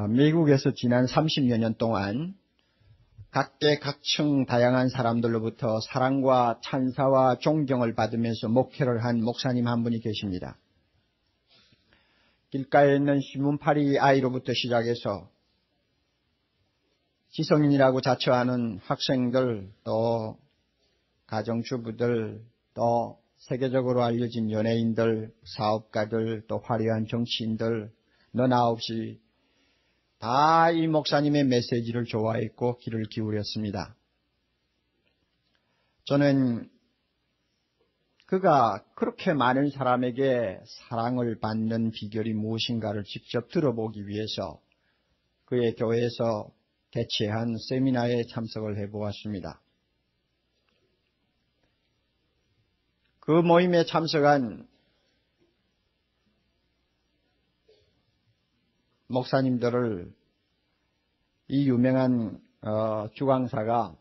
미국에서 지난 30여 년 동안 각계 각층 다양한 사람들로부터 사랑과 찬사와 존경을 받으면서 목회를 한 목사님 한 분이 계십니다. 길가에 있는 신문파리 아이로부터 시작해서 지성인이라고 자처하는 학생들, 또 가정주부들, 또 세계적으로 알려진 연예인들, 사업가들, 또 화려한 정치인들, 너나 없이 다 이 목사님의 메시지를 좋아했고 귀를 기울였습니다. 저는 그가 그렇게 많은 사람에게 사랑을 받는 비결이 무엇인가를 직접 들어보기 위해서 그의 교회에서 개최한 세미나에 참석을 해보았습니다. 그 모임에 참석한 목사님들을 이 유명한 주강사가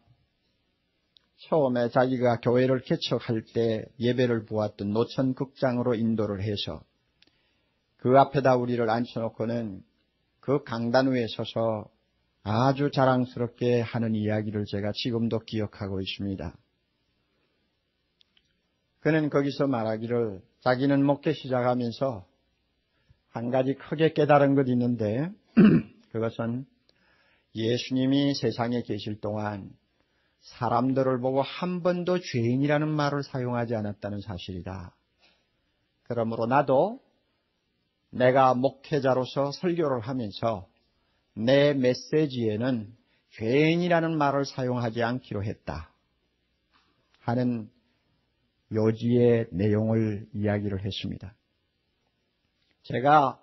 처음에 자기가 교회를 개척할 때 예배를 보았던 노천 극장으로 인도를 해서 그 앞에다 우리를 앉혀놓고는 그 강단 위에 서서 아주 자랑스럽게 하는 이야기를 제가 지금도 기억하고 있습니다. 그는 거기서 말하기를 자기는 목회 시작하면서 한 가지 크게 깨달은 것이 있는데 그것은 예수님이 세상에 계실 동안 사람들을 보고 한 번도 죄인이라는 말을 사용하지 않았다는 사실이다. 그러므로 나도 내가 목회자로서 설교를 하면서 내 메시지에는 죄인이라는 말을 사용하지 않기로 했다 하는 요지의 내용을 이야기를 했습니다. 제가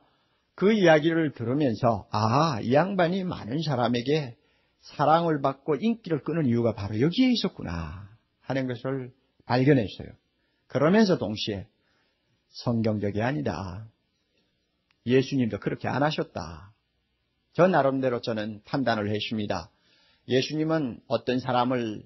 그 이야기를 들으면서 이 양반이 많은 사람에게 사랑을 받고 인기를 끄는 이유가 바로 여기에 있었구나 하는 것을 발견했어요. 그러면서 동시에 성경적이 아니다. 예수님도 그렇게 안 하셨다. 저 나름대로 저는 판단을 했습니다. 예수님은 어떤 사람을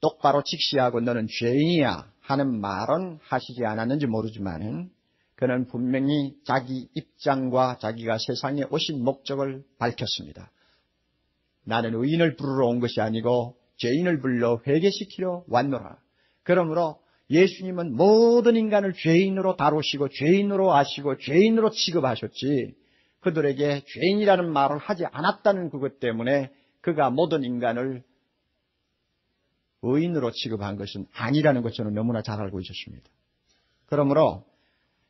똑바로 직시하고 너는 죄인이야 하는 말은 하시지 않았는지 모르지만은 그는 분명히 자기 입장과 자기가 세상에 오신 목적을 밝혔습니다. 나는 의인을 부르러 온 것이 아니고 죄인을 불러 회개시키려 왔노라. 그러므로 예수님은 모든 인간을 죄인으로 다루시고 죄인으로 아시고 죄인으로 취급하셨지 그들에게 죄인이라는 말을 하지 않았다는 그것 때문에 그가 모든 인간을 의인으로 취급한 것은 아니라는 것 저는 너무나 잘 알고 있었습니다. 그러므로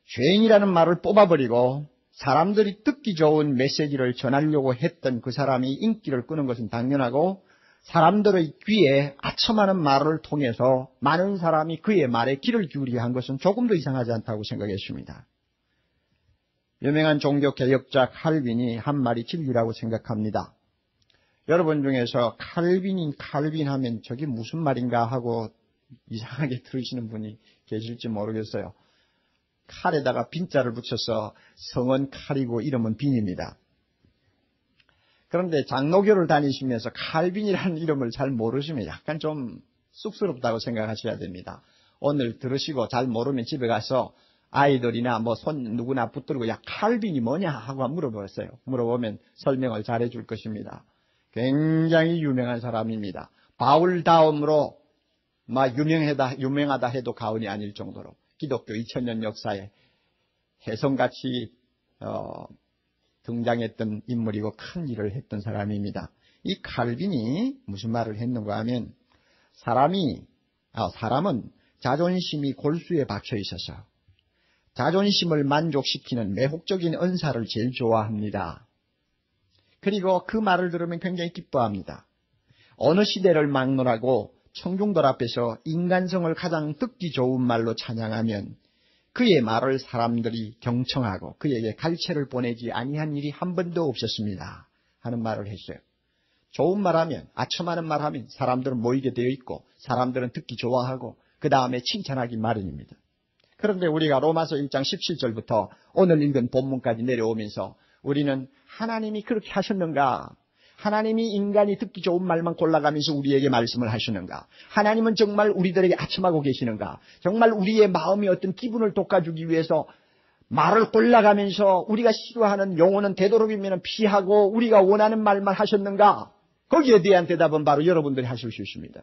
죄인이라는 말을 뽑아버리고 사람들이 듣기 좋은 메시지를 전하려고 했던 그 사람이 인기를 끄는 것은 당연하고 사람들의 귀에 아첨하는 말을 통해서 많은 사람이 그의 말에 귀를 기울이게 한 것은 조금도 이상하지 않다고 생각했습니다. 유명한 종교개혁자 칼빈이 한 말이 진리라고 생각합니다. 여러분 중에서 칼빈 하면 저게 무슨 말인가 하고 이상하게 들으시는 분이 계실지 모르겠어요. 칼에다가 빈자를 붙여서 성은 칼이고 이름은 빈입니다. 그런데 장로교를 다니시면서 칼빈이라는 이름을 잘 모르시면 약간 좀 쑥스럽다고 생각하셔야 됩니다. 오늘 들으시고 잘 모르면 집에 가서 아이들이나 누구나 붙들고 칼빈이 뭐냐 하고 물어보세요. 물어보면 설명을 잘해 줄 것입니다. 굉장히 유명한 사람입니다. 바울 다음으로 유명하다 해도 과언이 아닐 정도로 기독교 2000년 역사에 혜성같이 등장했던 인물이고 큰 일을 했던 사람입니다. 이 칼빈이 무슨 말을 했는가 하면 사람은 자존심이 골수에 박혀 있어서 자존심을 만족시키는 매혹적인 은사를 제일 좋아합니다. 그리고 그 말을 들으면 굉장히 기뻐합니다. 어느 시대를 막론하고 청중들 앞에서 인간성을 가장 듣기 좋은 말로 찬양하면 그의 말을 사람들이 경청하고 그에게 갈채를 보내지 아니한 일이 한 번도 없었습니다 하는 말을 했어요. 좋은 말하면 아첨하는 말하면 사람들은 모이게 되어 있고 사람들은 듣기 좋아하고 그 다음에 칭찬하기 마련입니다. 그런데 우리가 로마서 1장 17절부터 오늘 읽은 본문까지 내려오면서 우리는 하나님이 그렇게 하셨는가? 하나님이 인간이 듣기 좋은 말만 골라가면서 우리에게 말씀을 하시는가? 하나님은 정말 우리들에게 아첨하고 계시는가? 정말 우리의 마음이 어떤 기분을 돋궈주기 위해서 말을 골라가면서 우리가 싫어하는 용어는 되도록이면 피하고 우리가 원하는 말만 하셨는가? 거기에 대한 대답은 바로 여러분들이 하실 수 있습니다.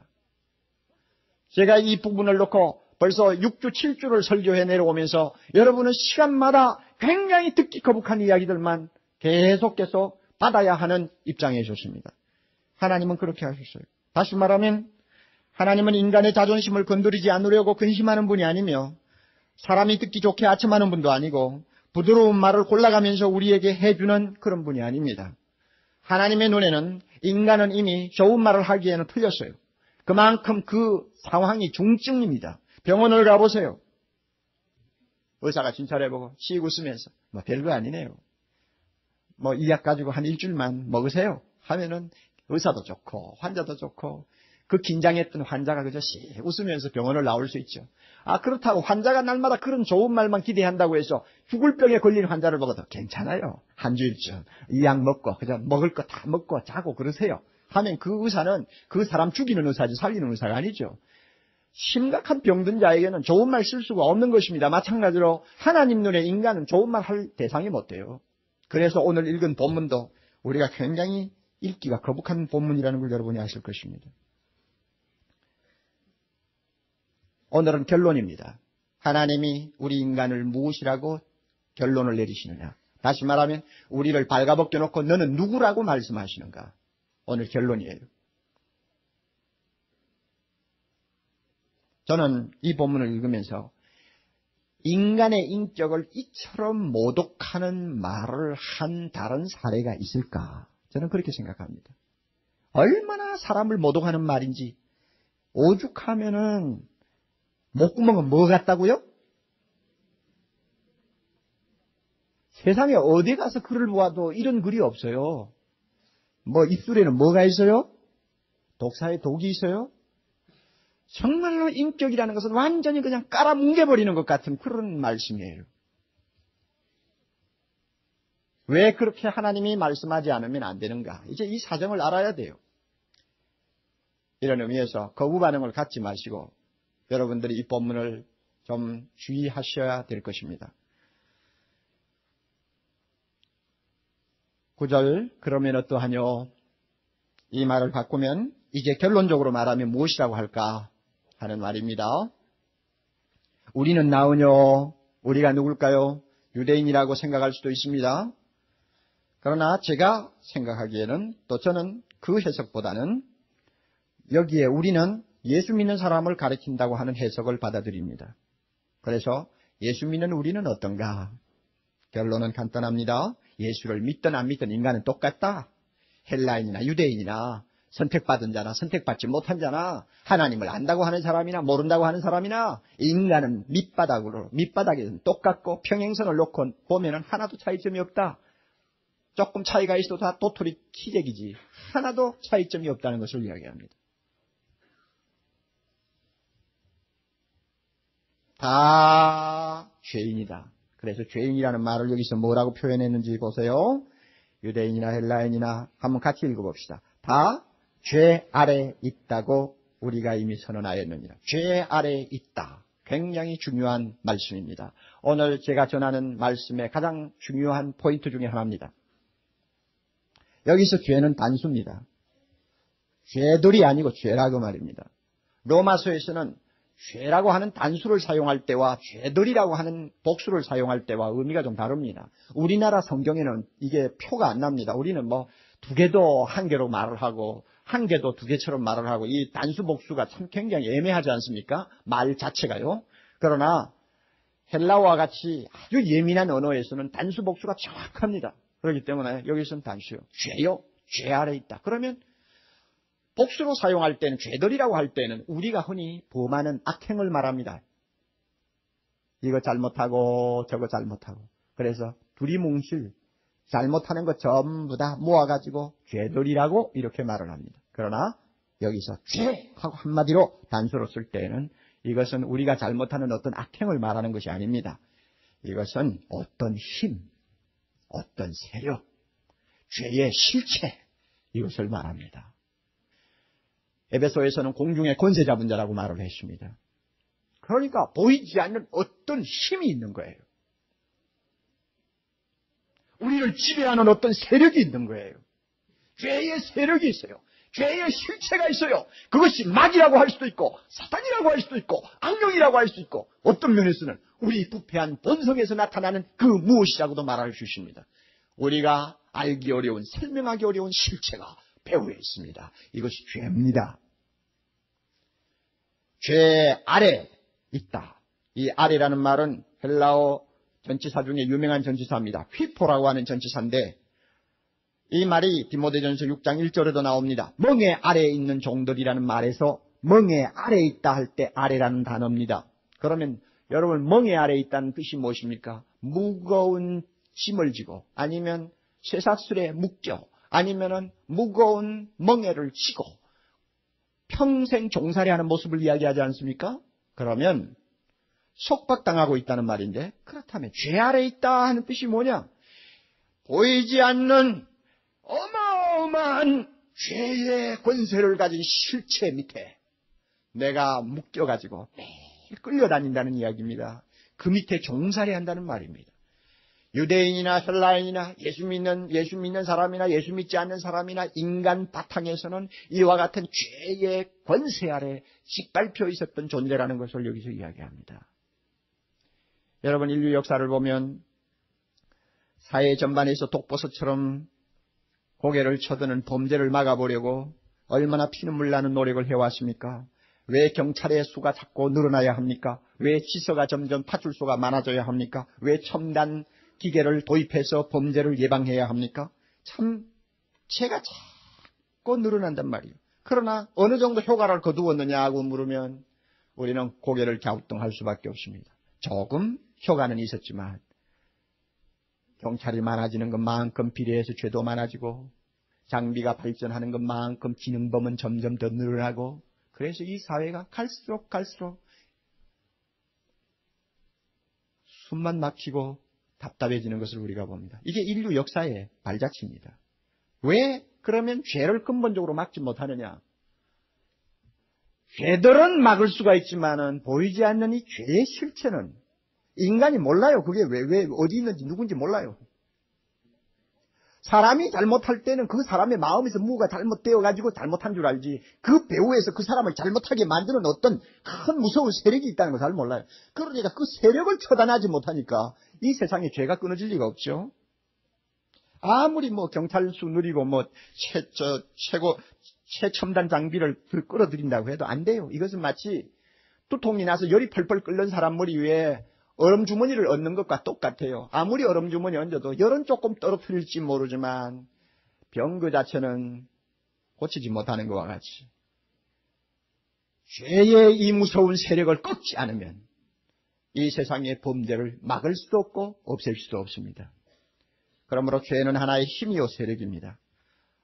제가 이 부분을 놓고 벌써 6주, 7주를 설교해 내려오면서 여러분은 시간마다 굉장히 듣기 거북한 이야기들만 계속 받아야 하는 입장에 섰습니다. 하나님은 그렇게 하셨어요. 다시 말하면 하나님은 인간의 자존심을 건드리지 않으려고 근심하는 분이 아니며 사람이 듣기 좋게 아첨하는 분도 아니고 부드러운 말을 골라가면서 우리에게 해주는 그런 분이 아닙니다. 하나님의 눈에는 인간은 이미 좋은 말을 하기에는 틀렸어요. 그만큼 그 상황이 중증입니다. 병원을 가보세요. 의사가 진찰해보고 씩 웃으면서 별거 아니네요. 이 약 가지고 한 일주일만 먹으세요 하면은 의사도 좋고 환자도 좋고 그 긴장했던 환자가 그저 씩 웃으면서 병원을 나올 수 있죠. 그렇다고 환자가 날마다 그런 좋은 말만 기대한다고 해서 죽을 병에 걸린 환자를 보고도 괜찮아요. 한 주일쯤 이 약 먹고 그냥 먹을 거 다 먹고 자고 그러세요 하면 그 의사는 그 사람 죽이는 의사지 살리는 의사가 아니죠. 심각한 병든 자에게는 좋은 말 쓸 수가 없는 것입니다. 마찬가지로 하나님 눈에 인간은 좋은 말 할 대상이 못 돼요. 그래서 오늘 읽은 본문도 우리가 굉장히 읽기가 거북한 본문이라는 걸 여러분이 아실 것입니다. 오늘은 결론입니다. 하나님이 우리 인간을 무엇이라고 결론을 내리시느냐. 다시 말하면 우리를 발가벗겨 놓고 너는 누구라고 말씀하시는가. 오늘 결론이에요. 저는 이 본문을 읽으면서 인간의 인격을 이처럼 모독하는 말을 한 다른 사례가 있을까? 저는 그렇게 생각합니다. 얼마나 사람을 모독하는 말인지. 오죽하면은 목구멍은 뭐 같다고요? 세상에 어디 가서 글을 보아도 이런 글이 없어요. 입술에는 뭐가 있어요? 독사에 독이 있어요? 정말로 인격이라는 것은 완전히 그냥 깔아뭉개버리는 것 같은 그런 말씀이에요. 왜 그렇게 하나님이 말씀하지 않으면 안 되는가? 이제 이 사정을 알아야 돼요. 이런 의미에서 거부 반응을 갖지 마시고 여러분들이 이 본문을 좀 주의하셔야 될 것입니다. 9절 그러면 어떠하뇨? 이 말을 바꾸면 이제 결론적으로 말하면 무엇이라고 할까 하는 말입니다. 우리는 나으뇨? 우리가 누굴까요? 유대인이라고 생각할 수도 있습니다. 그러나 제가 생각하기에는 또 저는 그 해석보다는 여기에 우리는 예수 믿는 사람을 가리킨다고 하는 해석을 받아들입니다. 그래서 예수 믿는 우리는 어떤가? 결론은 간단합니다. 예수를 믿든 안 믿든 인간은 똑같다. 헬라인이나 유대인이나 선택받은 자나 선택받지 못한 자나 하나님을 안다고 하는 사람이나 모른다고 하는 사람이나 인간은 밑바닥에는 똑같고 평행선을 놓고 보면 하나도 차이점이 없다. 조금 차이가 있어도 다 도토리 키재기지 하나도 차이점이 없다는 것을 이야기합니다. 다 죄인이다. 그래서 죄인이라는 말을 여기서 뭐라고 표현했는지 보세요. 유대인이나 헬라인이나 한번 같이 읽어봅시다. 다 죄 아래 있다고 우리가 이미 선언하였느니라. 죄 아래 있다. 굉장히 중요한 말씀입니다. 오늘 제가 전하는 말씀의 가장 중요한 포인트 중에 하나입니다. 여기서 죄는 단수입니다. 죄들이 아니고 죄라고 말입니다. 로마서에서는 죄라고 하는 단수를 사용할 때와 죄들이라고 하는 복수를 사용할 때와 의미가 좀 다릅니다. 우리나라 성경에는 이게 표가 안 납니다. 우리는 두 개도 한 개로 말을 하고 한 개도 두 개처럼 말을 하고 이 단수 복수가 참 굉장히 애매하지 않습니까? 말 자체가요. 그러나 헬라어와 같이 아주 예민한 언어에서는 단수 복수가 정확합니다. 그렇기 때문에 여기서는 단수요. 죄요. 죄 아래 있다. 그러면 복수로 사용할 때는 죄들이라고 할 때는 우리가 흔히 범하는 악행을 말합니다. 이거 잘못하고 저거 잘못하고. 그래서 두리뭉실 잘못하는 것 전부 다 모아가지고 죄들이라고 이렇게 말을 합니다. 그러나 여기서 죄하고 한마디로 단수로 쓸 때는 이것은 우리가 잘못하는 어떤 악행을 말하는 것이 아닙니다. 이것은 어떤 힘, 어떤 세력, 죄의 실체 이것을 말합니다. 에베소에서는 공중의 권세 잡은 자라고 말을 했습니다. 그러니까 보이지 않는 어떤 힘이 있는 거예요. 우리를 지배하는 어떤 세력이 있는 거예요. 죄의 세력이 있어요. 죄의 실체가 있어요. 그것이 마귀라고 할 수도 있고 사탄이라고 할 수도 있고 악령이라고 할 수 있고 어떤 면에서는 우리 부패한 본성에서 나타나는 그 무엇이라고도 말할 수 있습니다. 우리가 알기 어려운, 설명하기 어려운 실체가 배후에 있습니다. 이것이 죄입니다. 죄 아래 있다. 이 아래라는 말은 헬라어 전치사 중에 유명한 전치사입니다. 휘포라고 하는 전치사인데 이 말이 디모데전서 6장 1절에도 나옵니다. 멍에 아래에 있는 종들이라는 말에서 멍에 아래에 있다 할 때 아래라는 단어입니다. 그러면 여러분 멍에 아래에 있다는 뜻이 무엇입니까? 무거운 짐을 지고 아니면 쇠사슬에 묶여 아니면은 무거운 멍에를 지고 평생 종살이하는 모습을 이야기하지 않습니까? 그러면 속박당하고 있다는 말인데 그렇다면 죄 아래에 있다 하는 뜻이 뭐냐? 보이지 않는 어마어마한 죄의 권세를 가진 실체 밑에 내가 묶여가지고 매일 끌려다닌다는 이야기입니다. 그 밑에 종살이한다는 말입니다. 유대인이나 헬라인이나 예수 믿는 사람이나 예수 믿지 않는 사람이나 인간 바탕에서는 이와 같은 죄의 권세 아래 짓밟혀 있었던 존재라는 것을 여기서 이야기합니다. 여러분 인류 역사를 보면 사회 전반에서 독버섯처럼 고개를 쳐드는 범죄를 막아보려고 얼마나 피눈물 나는 노력을 해왔습니까? 왜 경찰의 수가 자꾸 늘어나야 합니까? 왜 지서가 점점 파출소가 많아져야 합니까? 왜 첨단 기계를 도입해서 범죄를 예방해야 합니까? 참 죄가 자꾸 늘어난단 말이에요. 그러나 어느 정도 효과를 거두었느냐고 물으면 우리는 고개를 갸우뚱할 수밖에 없습니다. 조금 효과는 있었지만 경찰이 많아지는 것만큼 비례해서 죄도 많아지고 장비가 발전하는 것만큼 지능범은 점점 더 늘어나고 그래서 이 사회가 갈수록 숨만 막히고 답답해지는 것을 우리가 봅니다. 이게 인류 역사의 발자취입니다. 왜 그러면 죄를 근본적으로 막지 못하느냐? 죄들은 막을 수가 있지만은 보이지 않는 이 죄의 실체는 인간이 몰라요. 그게 왜 어디 있는지 누군지 몰라요. 사람이 잘못할 때는 그 사람의 마음에서 뭐가 잘못되어가지고 잘못한 줄 알지 그 배후에서 그 사람을 잘못하게 만드는 어떤 큰 무서운 세력이 있다는 걸 잘 몰라요. 그러니까 그 세력을 처단하지 못하니까 이 세상에 죄가 끊어질 리가 없죠. 아무리 경찰수 누리고 최첨단 장비를 끌어들인다고 해도 안 돼요. 이것은 마치 두통이 나서 열이 펄펄 끓는 사람 머리 위에 얼음 주머니를 얹는 것과 똑같아요. 아무리 얼음 주머니 얹어도 열은 조금 떨어뜨릴지 모르지만 병 그 자체는 고치지 못하는 것과 같이 죄의 이 무서운 세력을 꺾지 않으면 이 세상의 범죄를 막을 수도 없고 없앨 수도 없습니다. 그러므로 죄는 하나의 힘이요 세력입니다.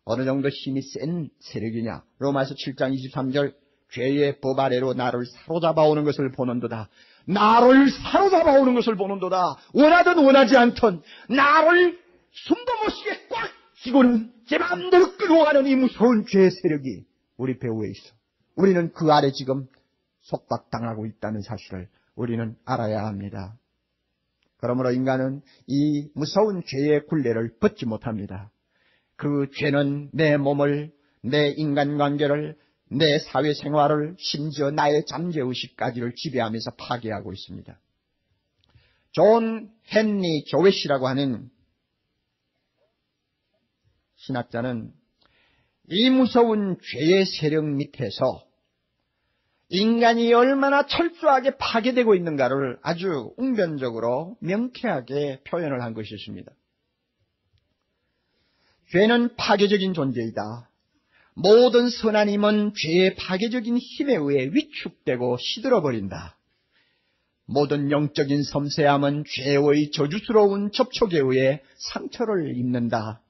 어느 정도 힘이 센 세력이냐? 로마서 7장 23절 죄의 법 아래로 나를 사로잡아오는 것을 보는도다. 나를 사로잡아오는 것을 보는도다. 원하든 원하지 않든 나를 숨도 못 쉬게 꽉 쥐고는 제 마음대로 끌어가는 이 무서운 죄의 세력이 우리 배후에 있어. 우리는 그 아래 지금 속박당하고 있다는 사실을 우리는 알아야 합니다. 그러므로 인간은 이 무서운 죄의 굴레를 벗지 못합니다. 그 죄는 내 몸을, 내 인간관계를, 내 사회생활을, 심지어 나의 잠재의식까지를 지배하면서 파괴하고 있습니다. 존 헨리 조웨시라고 하는 신학자는 이 무서운 죄의 세력 밑에서 인간이 얼마나 철저하게 파괴되고 있는가를 아주 웅변적으로 명쾌하게 표현을 한 것이 있습니다. 죄는 파괴적인 존재이다. 모든 선한 힘은 죄의 파괴적인 힘에 의해 위축되고 시들어버린다. 모든 영적인 섬세함은 죄의 저주스러운 접촉에 의해 상처를 입는다.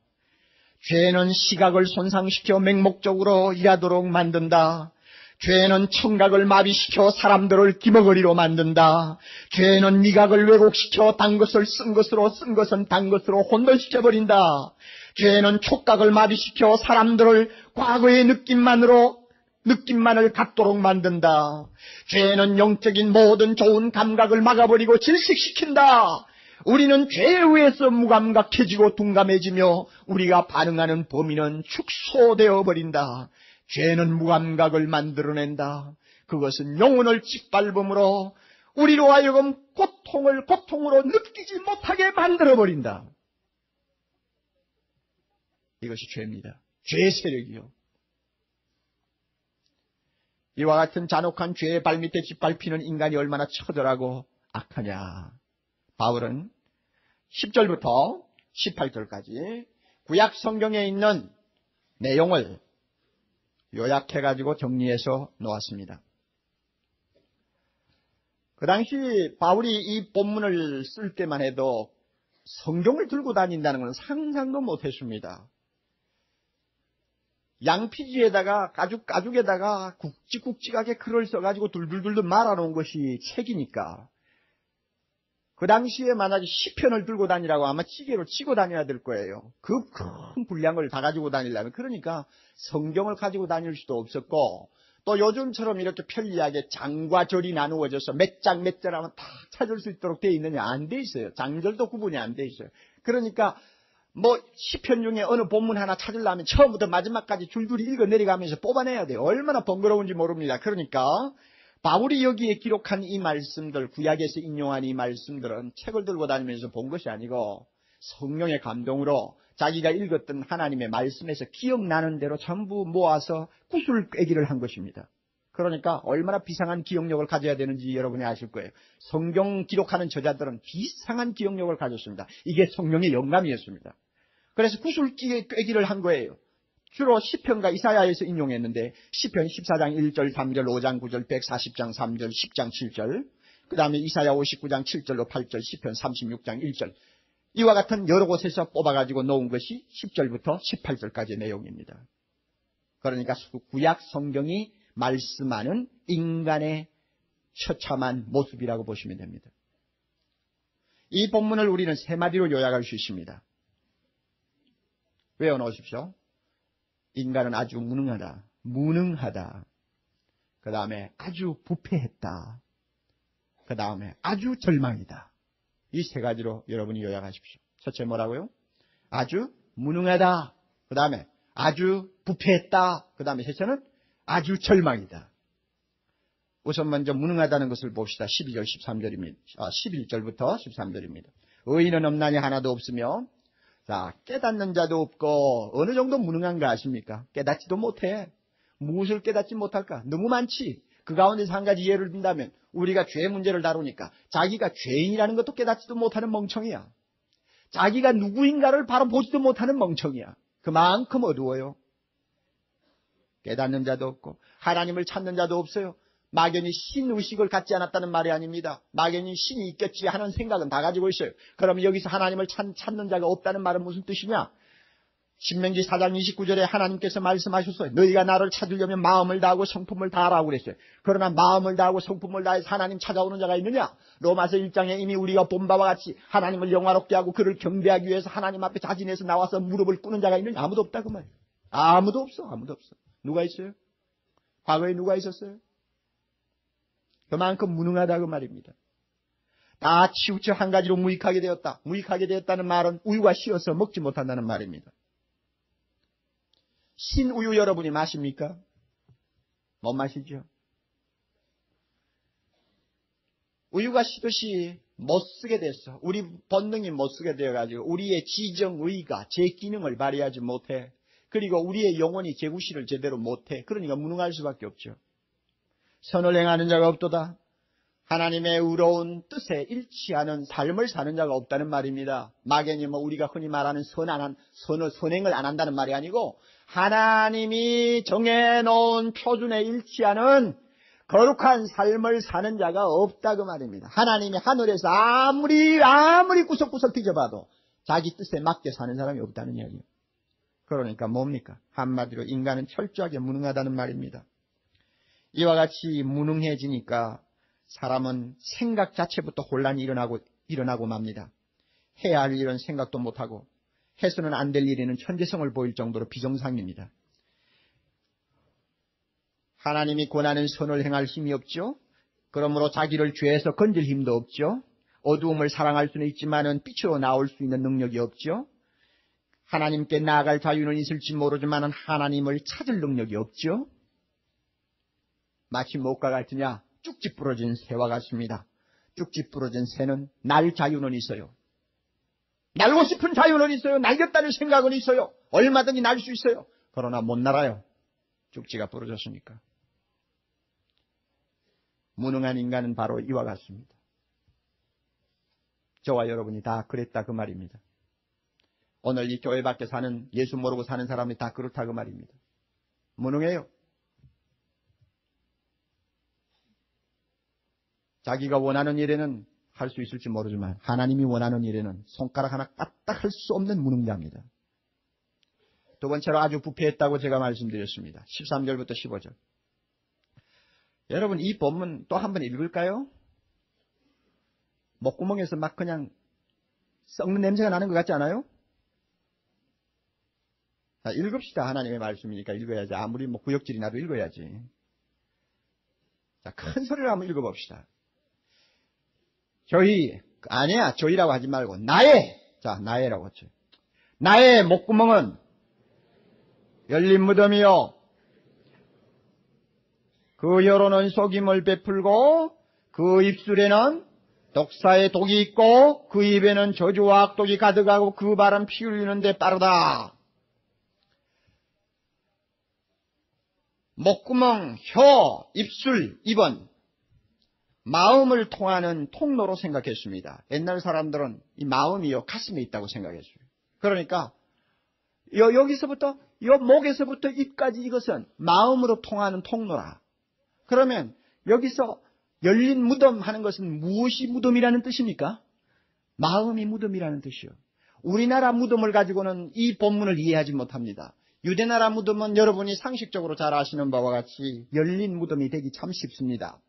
죄는 시각을 손상시켜 맹목적으로 일하도록 만든다. 죄는 청각을 마비시켜 사람들을 기머거리로 만든다. 죄는 미각을 왜곡시켜 단 것을 쓴 것으로, 쓴 것은 단 것으로 혼돈시켜버린다. 죄는 촉각을 마비시켜 사람들을 과거의 느낌만을 갖도록 만든다. 죄는 영적인 모든 좋은 감각을 막아버리고 질식시킨다. 우리는 죄에 의해서 무감각해지고 둔감해지며 우리가 반응하는 범위는 축소되어 버린다. 죄는 무감각을 만들어낸다. 그것은 영혼을 짓밟음으로 우리로 하여금 고통을 고통으로 느끼지 못하게 만들어버린다. 이것이 죄입니다. 죄의 세력이요. 이와 같은 잔혹한 죄의 발밑에 짓밟히는 인간이 얼마나 처절하고 악하냐. 바울은 10절부터 18절까지 구약 성경에 있는 내용을 요약해가지고 정리해서 놓았습니다. 그 당시 바울이 이 본문을 쓸 때만 해도 성경을 들고 다닌다는 것은 상상도 못했습니다. 양피지에다가 가죽에다가 굵직굵직하게 글을 써가지고 둘둘둘둘 말아놓은 것이 책이니까 그 당시에 만약에 시편을 들고 다니라고 아마 찌개로 치고 다녀야 될 거예요. 그 큰 분량을 다 가지고 다니려면. 그러니까 성경을 가지고 다닐 수도 없었고 또 요즘처럼 이렇게 편리하게 장과 절이 나누어져서 몇 장 몇 절 하면 다 찾을 수 있도록 되어 있느냐? 안 돼 있어요. 장절도 구분이 안 돼 있어요. 그러니까 뭐 시편 중에 어느 본문 하나 찾으려면 처음부터 마지막까지 줄줄이 읽어 내려가면서 뽑아내야 돼요. 얼마나 번거로운지 모릅니다. 그러니까 바울이 여기에 기록한 이 말씀들, 구약에서 인용한 이 말씀들은 책을 들고 다니면서 본 것이 아니고 성령의 감동으로 자기가 읽었던 하나님의 말씀에서 기억나는 대로 전부 모아서 구슬깨기를 한 것입니다. 그러니까 얼마나 비상한 기억력을 가져야 되는지 여러분이 아실 거예요. 성경 기록하는 저자들은 비상한 기억력을 가졌습니다. 이게 성령의 영감이었습니다. 그래서 구슬깨기를 한 거예요. 주로 시편과 이사야에서 인용했는데 시편 14장 1절, 3절, 5장 9절, 140장 3절, 10장 7절, 그 다음에 이사야 59장 7절로 8절, 시편 36장 1절 이와 같은 여러 곳에서 뽑아가지고 놓은 것이 10절부터 18절까지의 내용입니다. 그러니까 구약 성경이 말씀하는 인간의 처참한 모습이라고 보시면 됩니다. 이 본문을 우리는 세 마디로 요약할 수 있습니다. 외워놓으십시오. 인간은 아주 무능하다. 그 다음에 아주 부패했다. 그 다음에 아주 절망이다. 이 세 가지로 여러분이 요약하십시오. 첫째 뭐라고요? 아주 무능하다. 그 다음에 아주 부패했다. 그 다음에 셋째는 아주 절망이다. 우선 먼저 무능하다는 것을 봅시다. 12절 13절입니다. 11절부터 13절입니다. 의인은 없나니 하나도 없으며 자, 깨닫는 자도 없고 어느 정도 무능한가 아십니까? 깨닫지도 못해. 무엇을 깨닫지 못할까? 너무 많지. 그 가운데서 한 가지 예를 든다면 우리가 죄 문제를 다루니까 자기가 죄인이라는 것도 깨닫지도 못하는 멍청이야. 자기가 누구인가를 바로 보지도 못하는 멍청이야. 그만큼 어두워요. 깨닫는 자도 없고 하나님을 찾는 자도 없어요. 막연히 신의식을 갖지 않았다는 말이 아닙니다. 막연히 신이 있겠지 하는 생각은 다 가지고 있어요. 그러면 여기서 하나님을 찾는 자가 없다는 말은 무슨 뜻이냐? 신명기 4장 29절에 하나님께서 말씀하셨어요. 너희가 나를 찾으려면 마음을 다하고 성품을 다하라고 그랬어요. 그러나 마음을 다하고 성품을 다해서 하나님 찾아오는 자가 있느냐? 로마서 1장에 이미 우리가 본 바와 같이 하나님을 영화롭게 하고 그를 경배하기 위해서 하나님 앞에 자진해서 나와서 무릎을 꿇는 자가 있느냐? 아무도 없다 그 말이에요. 아무도 없어. 누가 있어요? 과거에 누가 있었어요? 그만큼 무능하다 그 말입니다. 다 치우쳐 한 가지로 무익하게 되었다. 무익하게 되었다는 말은 우유가 쉬어서 먹지 못한다는 말입니다. 신우유 여러분이 마십니까? 못 마시죠? 우유가 쉬듯이 못 쓰게 됐어. 우리 본능이 못 쓰게 되어가지고 우리의 지정의가 제 기능을 발휘하지 못해. 그리고 우리의 영혼이 제구실을 제대로 못해. 그러니까 무능할 수밖에 없죠. 선을 행하는 자가 없도다. 하나님의 의로운 뜻에 일치하는 삶을 사는 자가 없다는 말입니다. 막연히 우리가 흔히 말하는 선행을 안 한다는 말이 아니고 하나님이 정해놓은 표준에 일치하는 거룩한 삶을 사는 자가 없다 그 말입니다. 하나님이 하늘에서 아무리 구석구석 뒤져봐도 자기 뜻에 맞게 사는 사람이 없다는 이야기예요. 그러니까 뭡니까? 한마디로 인간은 철저하게 무능하다는 말입니다. 이와 같이 무능해지니까 사람은 생각 자체부터 혼란이 일어나고 맙니다. 해야 할 일은 생각도 못하고 해서는 안 될 일에는 천재성을 보일 정도로 비정상입니다. 하나님이 권하는 선을 행할 힘이 없죠. 그러므로 자기를 죄에서 건질 힘도 없죠. 어두움을 사랑할 수는 있지만은 빛으로 나올 수 있는 능력이 없죠. 하나님께 나아갈 자유는 있을지 모르지만 하나님을 찾을 능력이 없죠. 마치 무엇과 같으냐? 쭉지 부러진 새와 같습니다. 쭉지 부러진 새는 날 자유는 있어요. 날고 싶은 자유는 있어요. 날겠다는 생각은 있어요. 얼마든지 날 수 있어요. 그러나 못 날아요. 쭉지가 부러졌으니까. 무능한 인간은 바로 이와 같습니다. 저와 여러분이 다 그랬다 그 말입니다. 오늘 이 교회 밖에 사는, 예수 모르고 사는 사람이 다 그렇다 그 말입니다. 무능해요. 자기가 원하는 일에는 할 수 있을지 모르지만 하나님이 원하는 일에는 손가락 하나 까딱할 수 없는 무능자입니다. 두 번째로 아주 부패했다고 제가 말씀드렸습니다. 13절부터 15절. 여러분 이 본문 또 한번 읽을까요? 목구멍에서 막 그냥 썩는 냄새가 나는 것 같지 않아요? 자, 읽읍시다. 하나님의 말씀이니까 읽어야지. 아무리 뭐 구역질이 나도 읽어야지. 자, 큰 소리로 한번 읽어봅시다. 저희라고 하지 말고 나의라고 했죠. 나의 목구멍은 열린 무덤이요. 그 혀로는 속임을 베풀고 그 입술에는 독사의 독이 있고 그 입에는 저주와 악독이 가득하고 그 발은 피 흘리는 데 빠르다. 목구멍, 혀, 입술, 입은 마음을 통하는 통로로 생각했습니다. 옛날 사람들은 이 마음이요 가슴에 있다고 생각했어요. 그러니까 여기서부터 목에서부터 입까지 이것은 마음으로 통하는 통로라. 그러면 여기서 열린 무덤 하는 것은 무엇이 무덤이라는 뜻입니까? 마음이 무덤이라는 뜻이요. 우리나라 무덤을 가지고는 이 본문을 이해하지 못합니다. 유대나라 무덤은 여러분이 상식적으로 잘 아시는 바와 같이 열린 무덤이 되기 참 쉽습니다.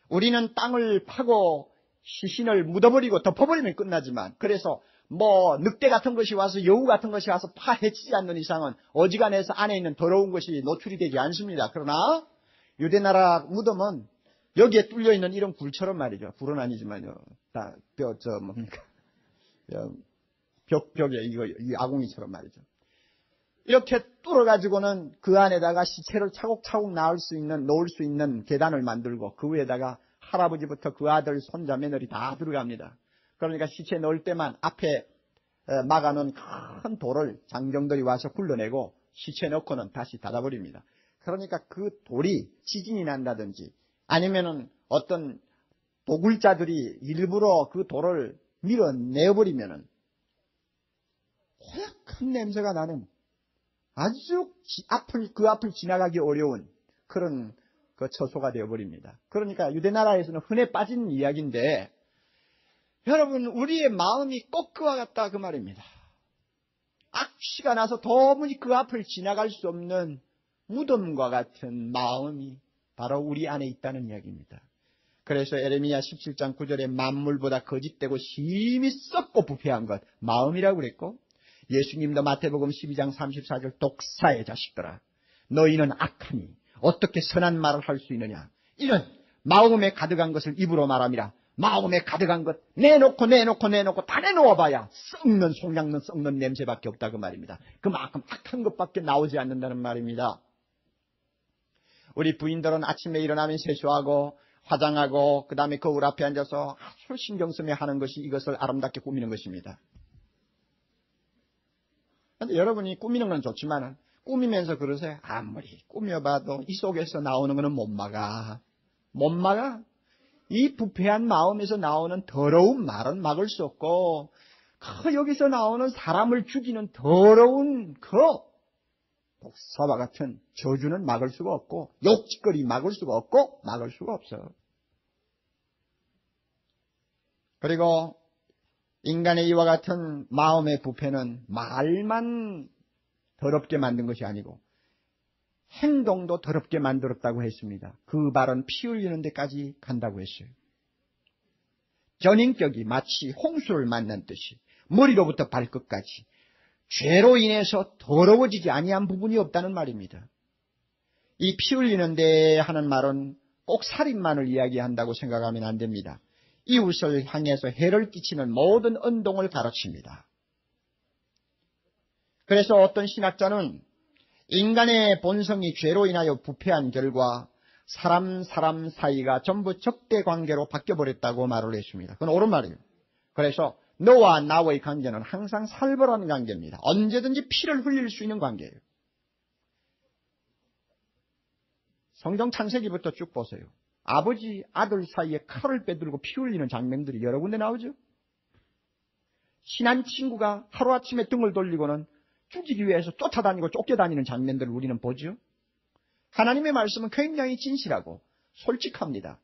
우리는 땅을 파고 시신을 묻어버리고 덮어버리면 끝나지만, 그래서 뭐 늑대 같은 것이 와서 여우 같은 것이 와서 파헤치지 않는 이상은 어지간해서 안에 있는 더러운 것이 노출이 되지 않습니다. 그러나 유대나라 무덤은 여기에 뚫려있는 이런 굴처럼 말이죠. 굴은 아니지만요. 다 벽에 이 아궁이처럼 말이죠. 이렇게 뚫어가지고는 그 안에다가 시체를 차곡차곡 놓을 수 있는 계단을 만들고 그 위에다가 할아버지부터 그 아들, 손자, 며느리 다 들어갑니다. 그러니까 시체 넣을 때만 앞에 막아놓은 큰 돌을 장정들이 와서 굴러내고 시체 넣고는 다시 닫아버립니다. 그러니까 그 돌이 지진이 난다든지 아니면은 어떤 도굴자들이 일부러 그 돌을 밀어내버리면은 고약한 냄새가 나는 아주 그 앞을 지나가기 어려운 그런 그 처소가 되어버립니다. 그러니까 유대나라에서는 흔해 빠진 이야기인데, 여러분 우리의 마음이 꼭 그와 같다 그 말입니다. 악취가 나서 도무지 그 앞을 지나갈 수 없는 무덤과 같은 마음이 바로 우리 안에 있다는 이야기입니다. 그래서 에레미야 17장 9절에 만물보다 거짓되고 심히 썩고 부패한 것 마음이라고 그랬고, 예수님도 마태복음 12장 34절 독사의 자식들아 너희는 악하니 어떻게 선한 말을 할 수 있느냐. 이런 마음에 가득한 것을 입으로 말함이라. 마음에 가득한 것 내놓고 다 내놓아봐야 썩는 송량는 썩는 냄새밖에 없다 그 말입니다. 그만큼 악한 것밖에 나오지 않는다는 말입니다. 우리 부인들은 아침에 일어나면 세수하고 화장하고 그 다음에 거울 앞에 앉아서 아주 신경쓰며 하는 것이 이것을 아름답게 꾸미는 것입니다. 그런데 여러분이 꾸미는 건 좋지만 꾸미면서 그러세요. 아무리 꾸며봐도 이 속에서 나오는 것은 못 막아. 이 부패한 마음에서 나오는 더러운 말은 막을 수 없고, 여기서 나오는 사람을 죽이는 더러운 독사와 같은 저주는 막을 수가 없고, 욕짓거리 막을 수가 없고, 막을 수가 없어. 그리고 인간의 이와 같은 마음의 부패는 말만 더럽게 만든 것이 아니고 행동도 더럽게 만들었다고 했습니다. 그 발은 피 흘리는 데까지 간다고 했어요. 전인격이 마치 홍수를 만난 듯이 머리로부터 발끝까지 죄로 인해서 더러워지지 아니한 부분이 없다는 말입니다. 이 피 흘리는 데 하는 말은 꼭 살인만을 이야기한다고 생각하면 안 됩니다. 이웃을 향해서 해를 끼치는 모든 언동을 가르칩니다. 그래서 어떤 신학자는 인간의 본성이 죄로 인하여 부패한 결과 사람 사이가 전부 적대 관계로 바뀌어버렸다고 말을 했습니다. 그건 옳은 말이에요. 그래서 너와 나의 관계는 항상 살벌한 관계입니다. 언제든지 피를 흘릴 수 있는 관계예요. 성경 창세기부터 쭉 보세요. 아버지, 아들 사이에 칼을 빼들고 피 흘리는 장면들이 여러 군데 나오죠. 친한 친구가 하루아침에 등을 돌리고는 죽이기 위해서 쫓아다니고 쫓겨다니는 장면들을 우리는 보죠. 하나님의 말씀은 굉장히 진실하고 솔직합니다.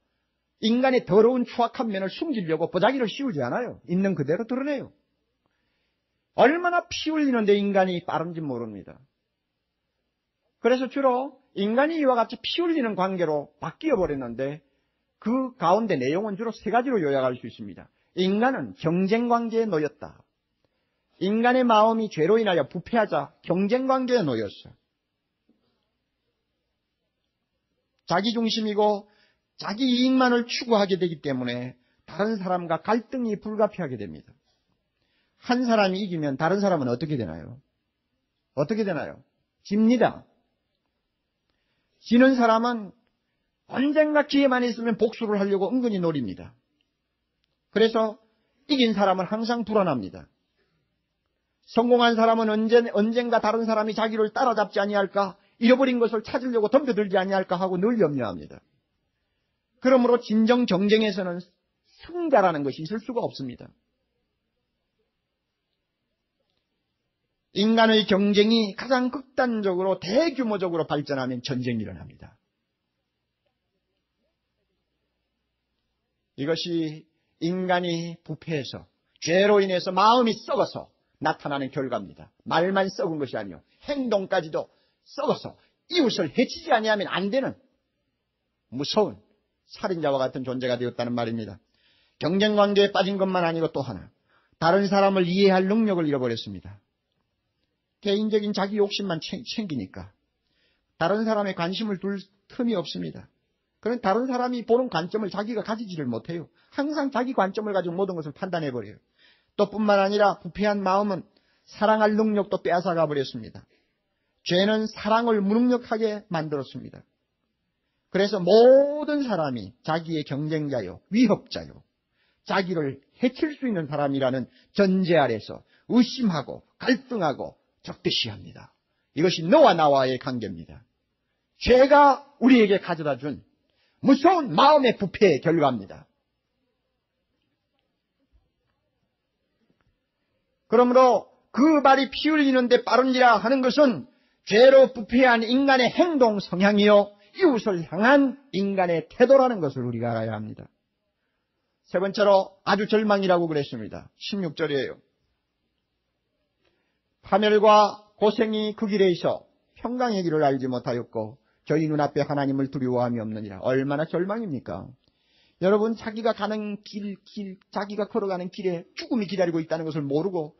인간의 더러운 추악한 면을 숨기려고 보자기를 씌우지 않아요. 있는 그대로 드러내요. 얼마나 피 흘리는데 인간이 빠른지 모릅니다. 그래서 주로 인간이 이와 같이 피 흘리는 관계로 바뀌어 버렸는데 그 가운데 내용은 주로 세 가지로 요약할 수 있습니다. 인간은 경쟁 관계에 놓였다. 인간의 마음이 죄로 인하여 부패하자 경쟁 관계에 놓였어. 자기중심이고 자기 이익만을 추구하게 되기 때문에 다른 사람과 갈등이 불가피하게 됩니다. 한 사람이 이기면 다른 사람은 어떻게 되나요? 어떻게 되나요? 집니다. 지는 사람은 언젠가 기회만 있으면 복수를 하려고 은근히 노립니다. 그래서 이긴 사람은 항상 불안합니다. 성공한 사람은 언젠가 다른 사람이 자기를 따라잡지 아니할까, 잃어버린 것을 찾으려고 덤벼들지 아니할까 하고 늘 염려합니다. 그러므로 진정 경쟁에서는 승자라는 것이 있을 수가 없습니다. 인간의 경쟁이 가장 극단적으로 대규모적으로 발전하면 전쟁이 일어납니다. 이것이 인간이 부패해서 죄로 인해서 마음이 썩어서 나타나는 결과입니다. 말만 썩은 것이 아니요 행동까지도 썩어서 이웃을 해치지 아니하면 안 되는 무서운 살인자와 같은 존재가 되었다는 말입니다. 경쟁관계에 빠진 것만 아니고 또 하나, 다른 사람을 이해할 능력을 잃어버렸습니다. 개인적인 자기 욕심만 챙기니까 다른 사람의 관심을 둘 틈이 없습니다. 그런 다른 사람이 보는 관점을 자기가 가지지를 못해요. 항상 자기 관점을 가지고 모든 것을 판단해버려요. 또 뿐만 아니라 부패한 마음은 사랑할 능력도 빼앗아가 버렸습니다. 죄는 사랑을 무능력하게 만들었습니다. 그래서 모든 사람이 자기의 경쟁자요, 위협자요, 자기를 해칠 수 있는 사람이라는 전제 아래서 의심하고 갈등하고 적대시합니다. 이것이 너와 나와의 관계입니다. 죄가 우리에게 가져다 준 무서운 마음의 부패의 결과입니다. 그러므로 그 말이 피 흘리는데 빠른지라 하는 것은 죄로 부패한 인간의 행동 성향이요 이웃을 향한 인간의 태도라는 것을 우리가 알아야 합니다. 세 번째로 아주 절망이라고 그랬습니다. 16절이에요. 파멸과 고생이 그 길에 있어 평강의 길을 알지 못하였고 저희 눈앞에 하나님을 두려워함이 없느니라. 얼마나 절망입니까? 여러분, 자기가 가는 자기가 걸어가는 길에 죽음이 기다리고 있다는 것을 모르고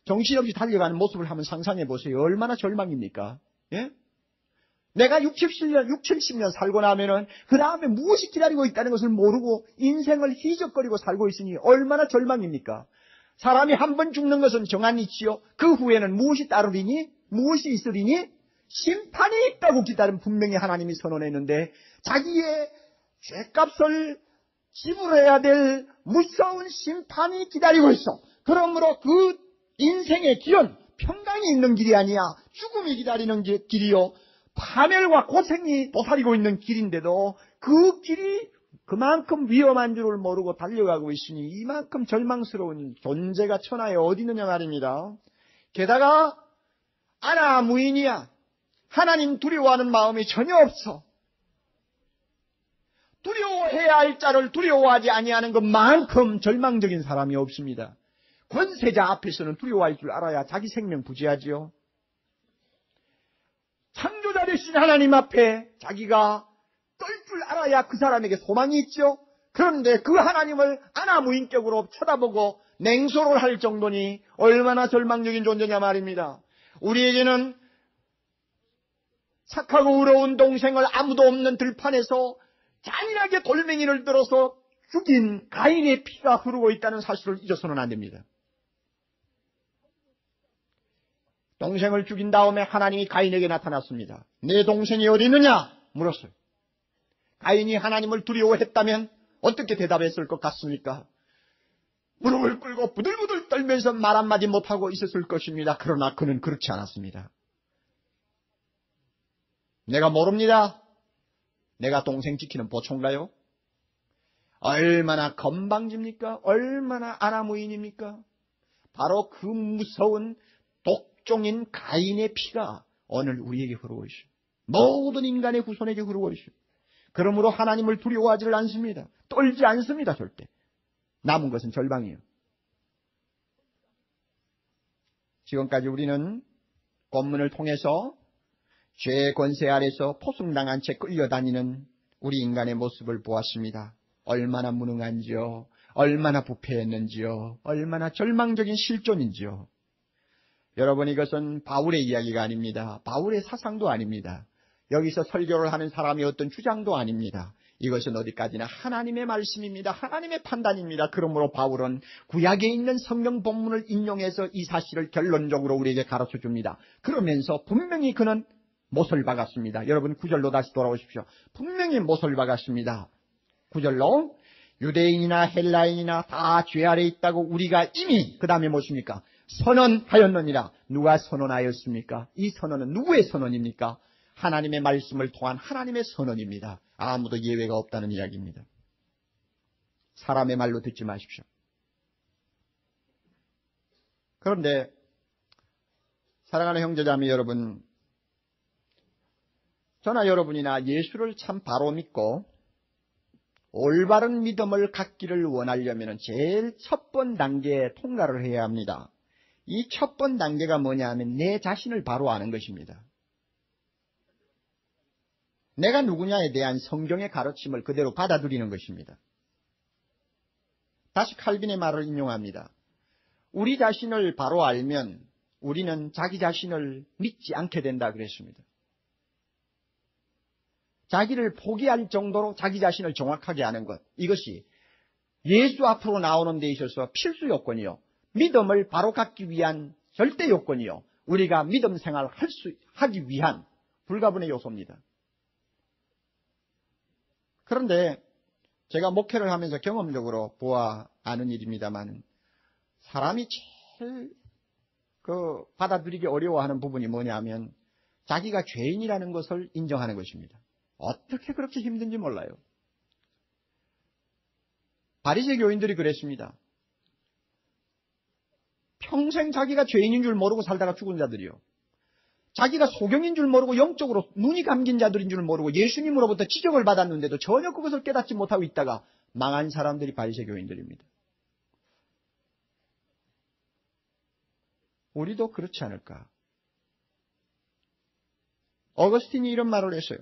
정신없이 달려가는 모습을 한번 상상해 보세요. 얼마나 절망입니까? 예? 내가 70년 살고 나면은 그 다음에 무엇이 기다리고 있다는 것을 모르고 인생을 희적거리고 살고 있으니 얼마나 절망입니까? 사람이 한 번 죽는 것은 정한이 있지요. 그 후에는 무엇이 따르리니? 무엇이 있으리니? 심판이 있다고 기다리면 분명히 하나님이 선언했는데 자기의 죄값을 지불해야 될 무서운 심판이 기다리고 있어. 그러므로 그 인생의 길은 평강이 있는 길이 아니야. 죽음이 기다리는 길이요. 파멸과 고생이 도사리고 있는 길인데도 그 길이 그만큼 위험한 줄을 모르고 달려가고 있으니 이만큼 절망스러운 존재가 천하에 어디 있느냐 말입니다. 게다가 아나 무인이야. 하나님 두려워하는 마음이 전혀 없어. 두려워해야 할 자를 두려워하지 아니하는 것만큼 절망적인 사람이 없습니다. 권세자 앞에서는 두려워할 줄 알아야 자기 생명 부지하지요. 창조자 되신 하나님 앞에 자기가 떨 줄 알아야 그 사람에게 소망이 있죠. 그런데 그 하나님을 아나무인격으로 쳐다보고 냉소를 할 정도니 얼마나 절망적인 존재냐 말입니다. 우리에게는 착하고 의로운 동생을 아무도 없는 들판에서 잔인하게 돌멩이를 들어서 죽인 가인의 피가 흐르고 있다는 사실을 잊어서는 안 됩니다. 동생을 죽인 다음에 하나님이 가인에게 나타났습니다. 내 동생이 어디 있느냐? 물었어요. 가인이 하나님을 두려워했다면 어떻게 대답했을 것 같습니까? 무릎을 꿇고 부들부들 떨면서 말 한마디 못하고 있었을 것입니다. 그러나 그는 그렇지 않았습니다. 내가 모릅니다. 내가 동생 지키는 보초인가요? 얼마나 건방집니까? 얼마나 아나무인입니까? 바로 그 무서운 독종인 가인의 피가 오늘 우리에게 흐르고 있어요. 모든 인간의 후손에게 흐르고 있어요. 그러므로 하나님을 두려워하지를 않습니다. 떨지 않습니다. 절대. 남은 것은 절방이에요. 지금까지 우리는 본문을 통해서 죄의 권세 아래서 포승당한 채 끌려다니는 우리 인간의 모습을 보았습니다. 얼마나 무능한지요. 얼마나 부패했는지요. 얼마나 절망적인 실존인지요. 여러분, 이것은 바울의 이야기가 아닙니다. 바울의 사상도 아닙니다. 여기서 설교를 하는 사람의 어떤 주장도 아닙니다. 이것은 어디까지나 하나님의 말씀입니다. 하나님의 판단입니다. 그러므로 바울은 구약에 있는 성경 본문을 인용해서 이 사실을 결론적으로 우리에게 가르쳐 줍니다. 그러면서 분명히 그는 못을 박았습니다. 여러분 9절로 다시 돌아오십시오. 분명히 못을 박았습니다. 9절로 유대인이나 헬라인이나 다 죄 아래 있다고 우리가 이미 그 다음에 무엇입니까? 선언하였느니라. 누가 선언하였습니까? 이 선언은 누구의 선언입니까? 하나님의 말씀을 통한 하나님의 선언입니다. 아무도 예외가 없다는 이야기입니다. 사람의 말로 듣지 마십시오. 그런데 사랑하는 형제자매 여러분, 저나 여러분이나 예수를 참 바로 믿고 올바른 믿음을 갖기를 원하려면 제일 첫 번 단계에 통과를 해야 합니다. 이 첫 번 단계가 뭐냐 하면 내 자신을 바로 아는 것입니다. 내가 누구냐에 대한 성경의 가르침을 그대로 받아들이는 것입니다. 다시 칼빈의 말을 인용합니다. 우리 자신을 바로 알면 우리는 자기 자신을 믿지 않게 된다 그랬습니다. 자기를 포기할 정도로 자기 자신을 정확하게 아는 것, 이것이 예수 앞으로 나오는 데 있어서 필수 요건이요, 믿음을 바로 갖기 위한 절대 요건이요, 우리가 믿음 생활을 하기 위한 불가분의 요소입니다. 그런데 제가 목회를 하면서 경험적으로 보아 아는 일입니다만, 사람이 제일 받아들이기 어려워하는 부분이 뭐냐면 자기가 죄인이라는 것을 인정하는 것입니다. 어떻게 그렇게 힘든지 몰라요. 바리새 교인들이 그랬습니다. 평생 자기가 죄인인 줄 모르고 살다가 죽은 자들이요, 자기가 소경인 줄 모르고 영적으로 눈이 감긴 자들인 줄 모르고 예수님으로부터 지적을 받았는데도 전혀 그것을 깨닫지 못하고 있다가 망한 사람들이 바리새 교인들입니다. 우리도 그렇지 않을까? 어거스틴이 이런 말을 했어요.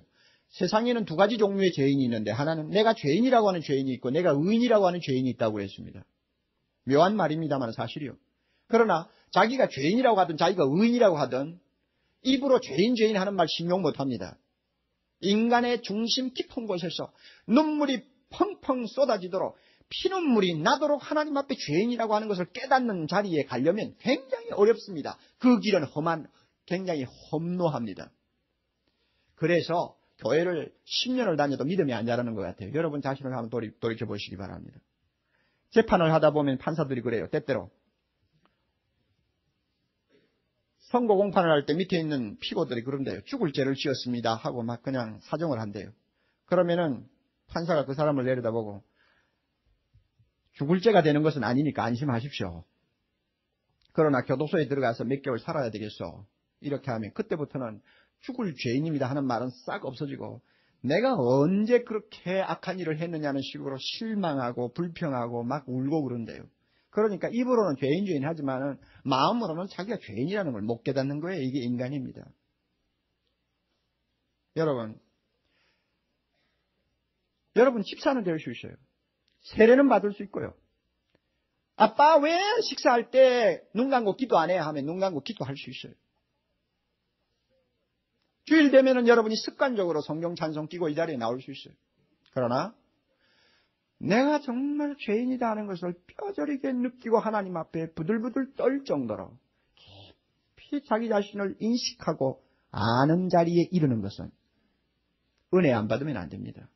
세상에는 두 가지 종류의 죄인이 있는데, 하나는 내가 죄인이라고 하는 죄인이 있고 내가 의인이라고 하는 죄인이 있다고 했습니다. 묘한 말입니다만 사실이요. 그러나 자기가 죄인이라고 하든 자기가 의인이라고 하든 입으로 죄인 하는 말 신용 못합니다. 인간의 중심 깊은 곳에서 눈물이 펑펑 쏟아지도록 피눈물이 나도록 하나님 앞에 죄인이라고 하는 것을 깨닫는 자리에 가려면 굉장히 어렵습니다. 그 길은 굉장히 험노합니다. 그래서 교회를 10년을 다녀도 믿음이 안 자라는 것 같아요. 여러분 자신을 한번 돌이켜 보시기 바랍니다. 재판을 하다 보면 판사들이 그래요. 때때로 선고 공판을 할 때 밑에 있는 피고들이 그런데요, 죽을 죄를 지었습니다 하고 막 그냥 사정을 한대요. 그러면은 판사가 그 사람을 내려다보고 죽을 죄가 되는 것은 아니니까 안심하십시오. 그러나 교도소에 들어가서 몇 개월 살아야 되겠어. 이렇게 하면 그때부터는 죽을 죄인입니다 하는 말은 싹 없어지고, 내가 언제 그렇게 악한 일을 했느냐는 식으로 실망하고 불평하고 막 울고 그런대요. 그러니까 입으로는 죄인 하지만은 마음으로는 자기가 죄인이라는 걸 못 깨닫는 거예요. 이게 인간입니다. 여러분 집사는 될 수 있어요. 세례는 받을 수 있고요. 아빠 왜 식사할 때 눈 감고 기도 안 해? 하면 눈 감고 기도할 수 있어요. 주일 되면은 여러분이 습관적으로 성경 찬송 끼고 이 자리에 나올 수 있어요. 그러나 내가 정말 죄인이다 하는 것을 뼈저리게 느끼고 하나님 앞에 부들부들 떨 정도로 깊이 자기 자신을 인식하고 아는 자리에 이르는 것은 은혜 안 받으면 안 됩니다.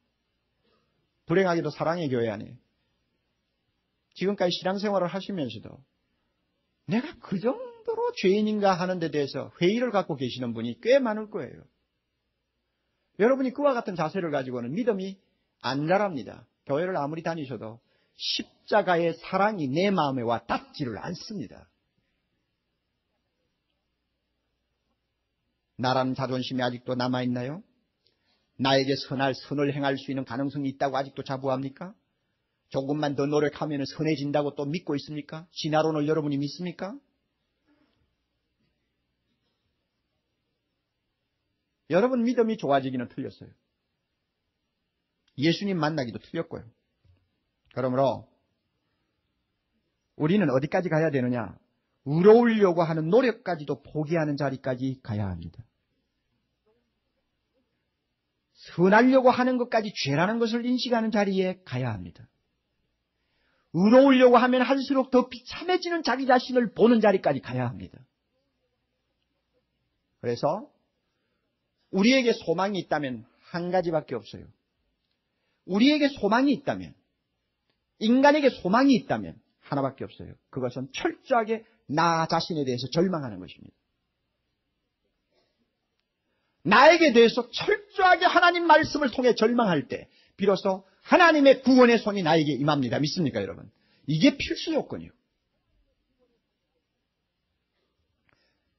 불행하게도 사랑의 교회 안에 지금까지 신앙생활을 하시면서도 내가 그 정도로 죄인인가 하는 데 대해서 회의를 갖고 계시는 분이 꽤 많을 거예요. 여러분이 그와 같은 자세를 가지고는 믿음이 안 자랍니다. 교회를 아무리 다니셔도 십자가의 사랑이 내 마음에 와 닿지를 않습니다. 나라는 자존심이 아직도 남아있나요? 나에게 선을 행할 수 있는 가능성이 있다고 아직도 자부합니까? 조금만 더 노력하면 선해진다고 또 믿고 있습니까? 진화론을 여러분이 믿습니까? 여러분 믿음이 좋아지기는 틀렸어요. 예수님 만나기도 틀렸고요. 그러므로 우리는 어디까지 가야 되느냐? 의로우려고 하는 노력까지도 포기하는 자리까지 가야 합니다. 선하려고 하는 것까지 죄라는 것을 인식하는 자리에 가야 합니다. 의로우려고 하면 할수록 더 비참해지는 자기 자신을 보는 자리까지 가야 합니다. 그래서 우리에게 소망이 있다면 한 가지밖에 없어요. 우리에게 소망이 있다면, 인간에게 소망이 있다면 하나밖에 없어요. 그것은 철저하게 나 자신에 대해서 절망하는 것입니다. 나에게 대해서 철저하게 하나님 말씀을 통해 절망할 때 비로소 하나님의 구원의 손이 나에게 임합니다. 믿습니까, 여러분? 이게 필수 요건이요.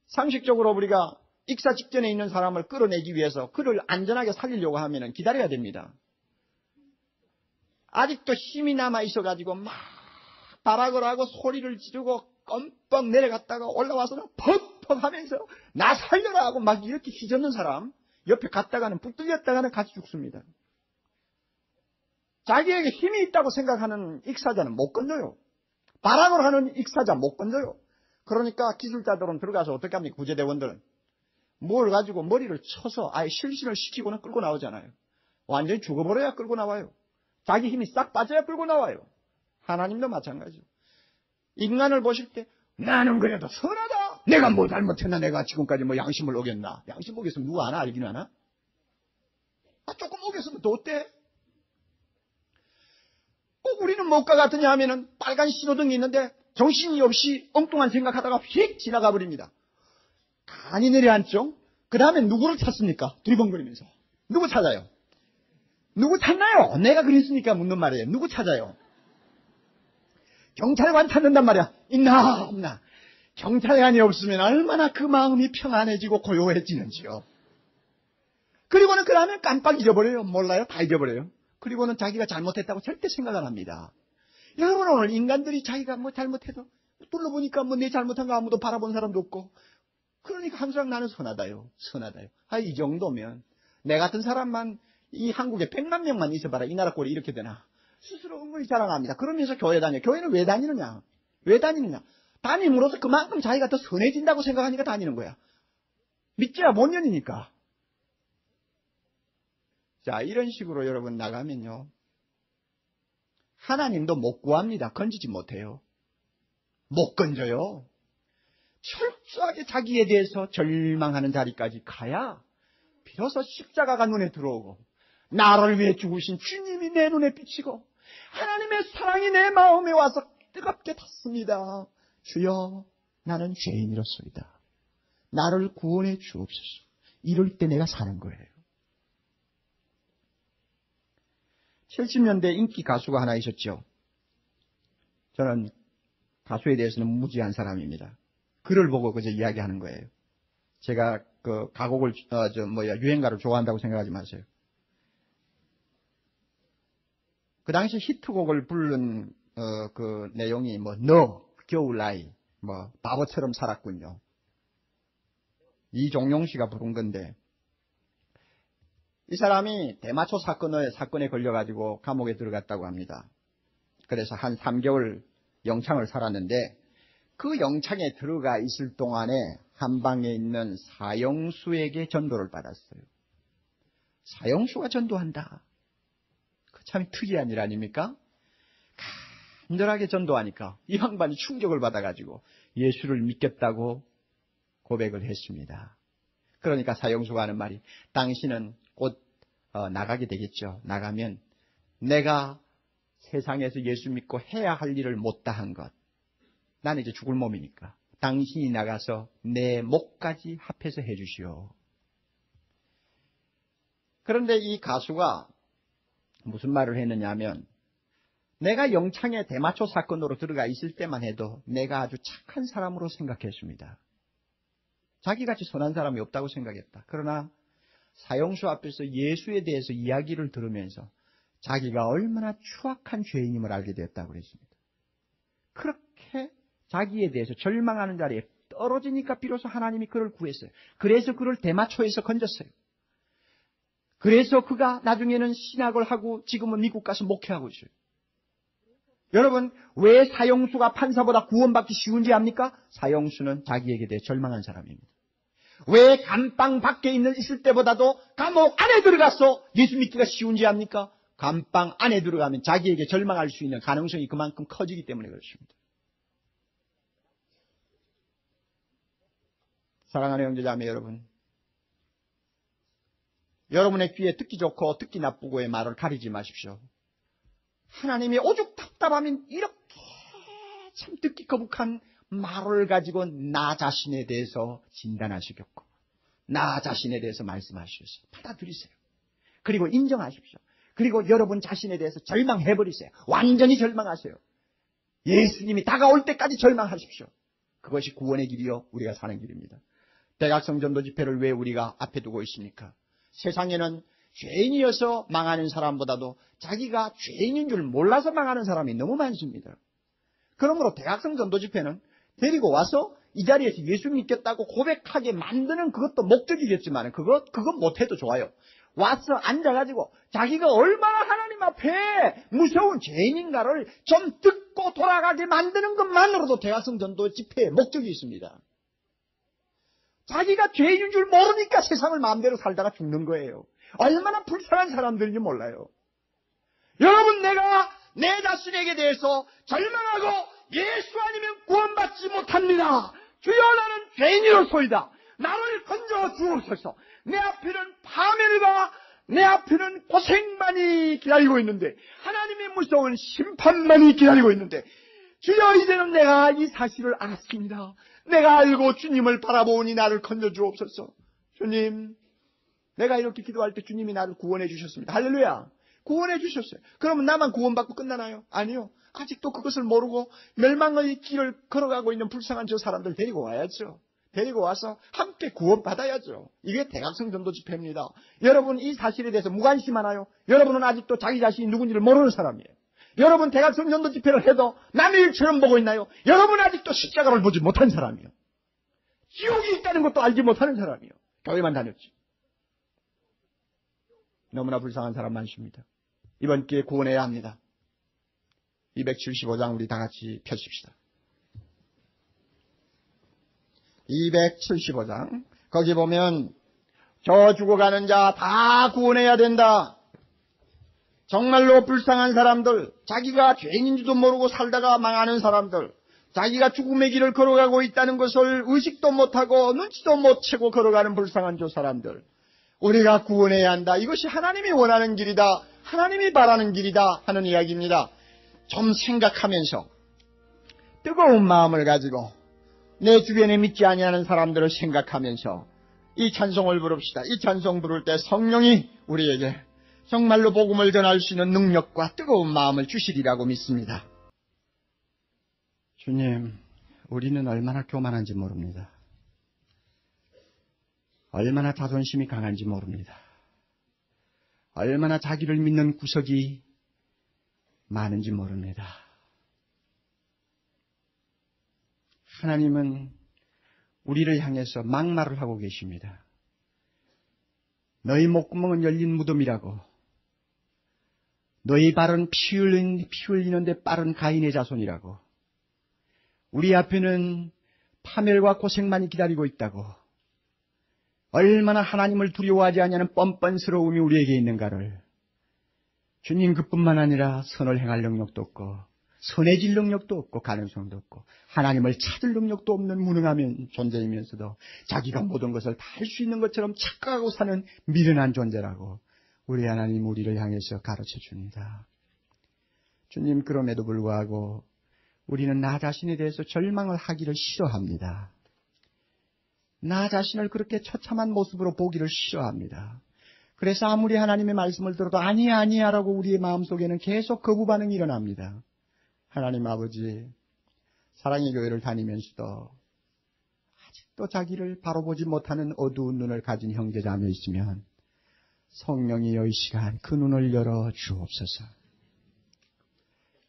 상식적으로 우리가 익사 직전에 있는 사람을 끌어내기 위해서 그를 안전하게 살리려고 하면 기다려야 됩니다. 아직도 힘이 남아 있어가지고 막 발악을 하고 소리를 지르고 껌뻑 내려갔다가 올라와서는 퍽퍽 하면서 나 살려라 하고 막 이렇게 휘젓는 사람, 옆에 갔다가는 북 뚫렸다가는 같이 죽습니다. 자기에게 힘이 있다고 생각하는 익사자는 못 건져요. 발악을 하는 익사자 못 건져요. 그러니까 기술자들은 들어가서 어떻게 합니까? 구제대원들은 뭘 가지고 머리를 쳐서 아예 실신을 시키고는 끌고 나오잖아요. 완전히 죽어버려야 끌고 나와요. 자기 힘이 싹 빠져야 끌고 나와요. 하나님도 마찬가지죠. 인간을 보실 때 나는 그래도 선하다. 내가 뭐 잘못했나? 내가 지금까지 뭐 양심을 어겼나? 양심 어겼으면 누가 아나? 알긴 아나? 조금 어겼으면 더 어때? 꼭 우리는 뭐가 같으냐 하면은 빨간 신호등이 있는데 정신이 없이 엉뚱한 생각하다가 휙 지나가 버립니다. 간이 내려앉죠? 그 다음에 누구를 찾습니까? 두리번거리면서. 누구 찾아요? 누구 찾나요? 내가 그랬으니까 묻는 말이에요. 누구 찾아요? 경찰관 찾는단 말이야. 있나 없나. 경찰관이 없으면 얼마나 그 마음이 평안해지고 고요해지는지요. 그리고는 그 다음에 깜빡 잊어버려요. 몰라요? 다 잊어버려요. 그리고는 자기가 잘못했다고 절대 생각 안 합니다. 여러분, 오늘 인간들이 자기가 뭐 잘못해도 둘러보니까 뭐 내 잘못한 거 아무도 바라본 사람도 없고, 그러니까 항상 나는 선하다요. 선하다요. 이 정도면 내 같은 사람만 이 한국에 100만 명만 있어봐라. 이 나라 꼴이 이렇게 되나. 스스로 은근히 자랑합니다. 그러면서 교회 다녀. 교회는 왜 다니느냐? 왜 다니느냐? 다님으로써 그만큼 자기가 더 선해진다고 생각하니까 다니는 거야. 믿지야 못 년이니까. 자, 이런 식으로 여러분 나가면요. 하나님도 못 구합니다. 건지지 못해요. 못 건져요. 철저하게 자기에 대해서 절망하는 자리까지 가야 비로소 십자가가 눈에 들어오고 나를 위해 죽으신 주님이 내 눈에 비치고 하나님의 사랑이 내 마음에 와서 뜨겁게 닿습니다. 주여, 나는 죄인이로소이다. 나를 구원해 주옵소서. 이럴 때 내가 사는 거예요. 70년대 인기 가수가 하나 있었죠. 저는 가수에 대해서는 무지한 사람입니다. 그를 보고 그저 이야기하는 거예요. 제가 그 가곡을 유행가를 좋아한다고 생각하지 마세요. 그 당시 히트곡을 부른 그 내용이 너 겨울나이 바보처럼 살았군요. 이종용 씨가 부른 건데, 이 사람이 대마초 사건에 걸려가지고 감옥에 들어갔다고 합니다. 그래서 한 3개월 영창을 살았는데, 그 영창에 들어가 있을 동안에 한방에 있는 사형수에게 전도를 받았어요. 사형수가 전도한다. 그 참 특이한 일 아닙니까? 간절하게 전도하니까 이 양반이 충격을 받아가지고 예수를 믿겠다고 고백을 했습니다. 그러니까 사형수가 하는 말이 당신은 곧 나가게 되겠죠. 나가면 내가 세상에서 예수 믿고 해야 할 일을 못다 한 것. 나는 이제 죽을 몸이니까 당신이 나가서 내 목까지 합해서 해주시오. 그런데 이 가수가 무슨 말을 했느냐 하면 내가 영창에 대마초 사건으로 들어가 있을 때만 해도 내가 아주 착한 사람으로 생각했습니다. 자기같이 선한 사람이 없다고 생각했다. 그러나 사형수 앞에서 예수에 대해서 이야기를 들으면서 자기가 얼마나 추악한 죄인임을 알게 됐다고 그랬습니다. 그렇게 자기에 대해서 절망하는 자리에 떨어지니까 비로소 하나님이 그를 구했어요. 그래서 그를 대마초에서 건졌어요. 그래서 그가 나중에는 신학을 하고 지금은 미국 가서 목회하고 있어요. 여러분, 왜 사형수가 판사보다 구원받기 쉬운지 압니까? 사형수는 자기에게 대해 절망한 사람입니다. 왜 감방 밖에 있을 때보다도 감옥 안에 들어가서 예수 믿기가 쉬운지 압니까? 감방 안에 들어가면 자기에게 절망할 수 있는 가능성이 그만큼 커지기 때문에 그렇습니다. 사랑하는 형제자매 여러분, 여러분의 귀에 듣기 좋고 듣기 나쁘고의 말을 가리지 마십시오. 하나님이 오죽 답답하면 이렇게 참 듣기 거북한 말을 가지고 나 자신에 대해서 진단하시겠고 나 자신에 대해서 말씀하시겠어요. 받아들이세요. 그리고 인정하십시오. 그리고 여러분 자신에 대해서 절망해버리세요. 완전히 절망하세요. 예수님이 다가올 때까지 절망하십시오. 그것이 구원의 길이요 우리가 사는 길입니다. 대각성 전도 집회를 왜 우리가 앞에 두고 있습니까? 세상에는 죄인이어서 망하는 사람보다도 자기가 죄인인 줄 몰라서 망하는 사람이 너무 많습니다. 그러므로 대각성 전도 집회는 데리고 와서 이 자리에서 예수 믿겠다고 고백하게 만드는 그것도 목적이겠지만 그것 못해도 좋아요. 와서 앉아가지고 자기가 얼마나 하나님 앞에 무서운 죄인인가를 좀 듣고 돌아가게 만드는 것만으로도 대각성 전도 집회의 목적이 있습니다. 자기가 죄인인 줄 모르니까 세상을 마음대로 살다가 죽는 거예요. 얼마나 불쌍한 사람들인지 몰라요. 여러분, 내가 내 자신에게 대해서 절망하고 예수 아니면 구원받지 못합니다. 주여 나는 죄인이로소이다. 나를 건져 주옵소서. 내 앞에는 파멸과 내 앞에는 고생만이 기다리고 있는데 하나님의 무서운 심판만이 기다리고 있는데 주여 이제는 내가 이 사실을 알았습니다. 내가 알고 주님을 바라보니 나를 건져 주옵소서. 주님, 내가 이렇게 기도할 때 주님이 나를 구원해 주셨습니다. 할렐루야. 구원해 주셨어요. 그러면 나만 구원받고 끝나나요? 아니요. 아직도 그것을 모르고 멸망의 길을 걸어가고 있는 불쌍한 저 사람들 데리고 와야죠. 데리고 와서 함께 구원받아야죠. 이게 대각성 전도 집회입니다. 여러분 이 사실에 대해서 무관심하나요? 여러분은 아직도 자기 자신이 누군지를 모르는 사람이에요. 여러분 대각성 전도 집회를 해도 남의 일처럼 보고 있나요? 여러분 아직도 십자가를 보지 못한 사람이에요. 지옥이 있다는 것도 알지 못하는 사람이에요. 교회만 다녔지. 너무나 불쌍한 사람 많습니다. 이번 기회에 구원해야 합니다. 275장 우리 다 같이 펴십시다. 275장 거기 보면 저 죽어가는 자 다 구원해야 된다. 정말로 불쌍한 사람들, 자기가 죄인인지도 모르고 살다가 망하는 사람들, 자기가 죽음의 길을 걸어가고 있다는 것을 의식도 못하고 눈치도 못 채고 걸어가는 불쌍한 저 사람들, 우리가 구원해야 한다. 이것이 하나님이 원하는 길이다. 하나님이 바라는 길이다 하는 이야기입니다. 좀 생각하면서 뜨거운 마음을 가지고 내 주변에 믿지 아니하는 사람들을 생각하면서 이 찬송을 부릅시다. 이 찬송 부를 때 성령이 우리에게 정말로 복음을 전할 수 있는 능력과 뜨거운 마음을 주시리라고 믿습니다. 주님, 우리는 얼마나 교만한지 모릅니다. 얼마나 자존심이 강한지 모릅니다. 얼마나 자기를 믿는 구석이 많은지 모릅니다. 하나님은 우리를 향해서 막말을 하고 계십니다. 너희 목구멍은 열린 무덤이라고. 너희 발은 피 흘리는데 빠른 가인의 자손이라고. 우리 앞에는 파멸과 고생만이 기다리고 있다고. 얼마나 하나님을 두려워하지 아니하는 뻔뻔스러움이 우리에게 있는가를 주님 그뿐만 아니라 선을 행할 능력도 없고 선해질 능력도 없고 가능성도 없고 하나님을 찾을 능력도 없는 무능한 존재이면서도 자기가 모든 것을 다 할 수 있는 것처럼 착각하고 사는 미련한 존재라고 우리 하나님 우리를 향해서 가르쳐 줍니다. 주님, 그럼에도 불구하고 우리는 나 자신에 대해서 절망을 하기를 싫어합니다. 나 자신을 그렇게 처참한 모습으로 보기를 싫어합니다. 그래서 아무리 하나님의 말씀을 들어도 아니야 아니야 라고 우리의 마음속에는 계속 거부 반응이 일어납니다. 하나님 아버지, 사랑의 교회를 다니면서도 아직도 자기를 바로 보지 못하는 어두운 눈을 가진 형제자매 있으면 성령이여 이 시간 그 눈을 열어 주옵소서.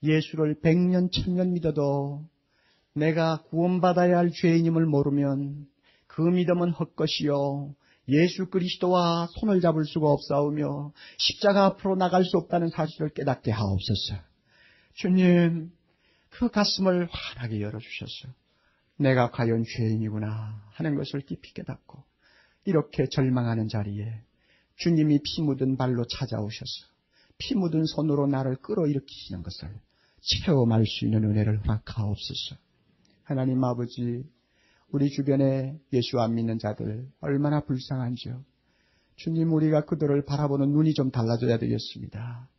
예수를 100년 1000년 믿어도 내가 구원받아야 할 죄인임을 모르면 그 믿음은 헛것이요 예수 그리스도와 손을 잡을 수가 없사오며 십자가 앞으로 나갈 수 없다는 사실을 깨닫게 하옵소서. 주님, 그 가슴을 환하게 열어주셔서 내가 과연 죄인이구나 하는 것을 깊이 깨닫고 이렇게 절망하는 자리에 주님이 피 묻은 발로 찾아오셔서 피 묻은 손으로 나를 끌어일으키시는 것을 체험할 수 있는 은혜를 허락하옵소서. 하나님 아버지, 우리 주변에 예수 안 믿는 자들 얼마나 불쌍한지요. 주님, 우리가 그들을 바라보는 눈이 좀 달라져야 되겠습니다.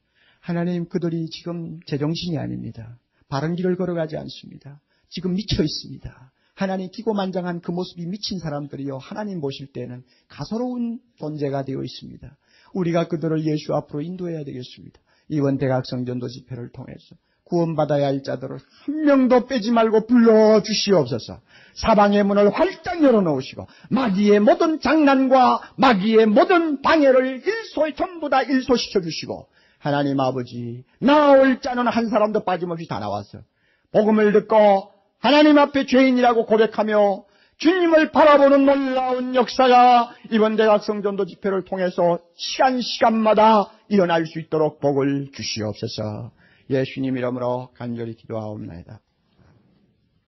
하나님, 그들이 지금 제정신이 아닙니다. 바른 길을 걸어가지 않습니다. 지금 미쳐 있습니다. 하나님, 기고만장한 그 모습이 미친 사람들이요 하나님 보실 때는 가소로운 존재가 되어 있습니다. 우리가 그들을 예수 앞으로 인도해야 되겠습니다. 이번 대각성전도 집회를 통해서 구원받아야 할 자들을 한 명도 빼지 말고 불러주시옵소서. 사방의 문을 활짝 열어놓으시고 마귀의 모든 장난과 마귀의 모든 방해를 전부 다 일소시켜 주시고 하나님 아버지, 나올 자는 한 사람도 빠짐없이 다 나와서 복음을 듣고 하나님 앞에 죄인이라고 고백하며 주님을 바라보는 놀라운 역사가 이번 대각성전도 집회를 통해서 시간마다 일어날 수 있도록 복을 주시옵소서. 예수님 이름으로 간절히 기도하옵나이다.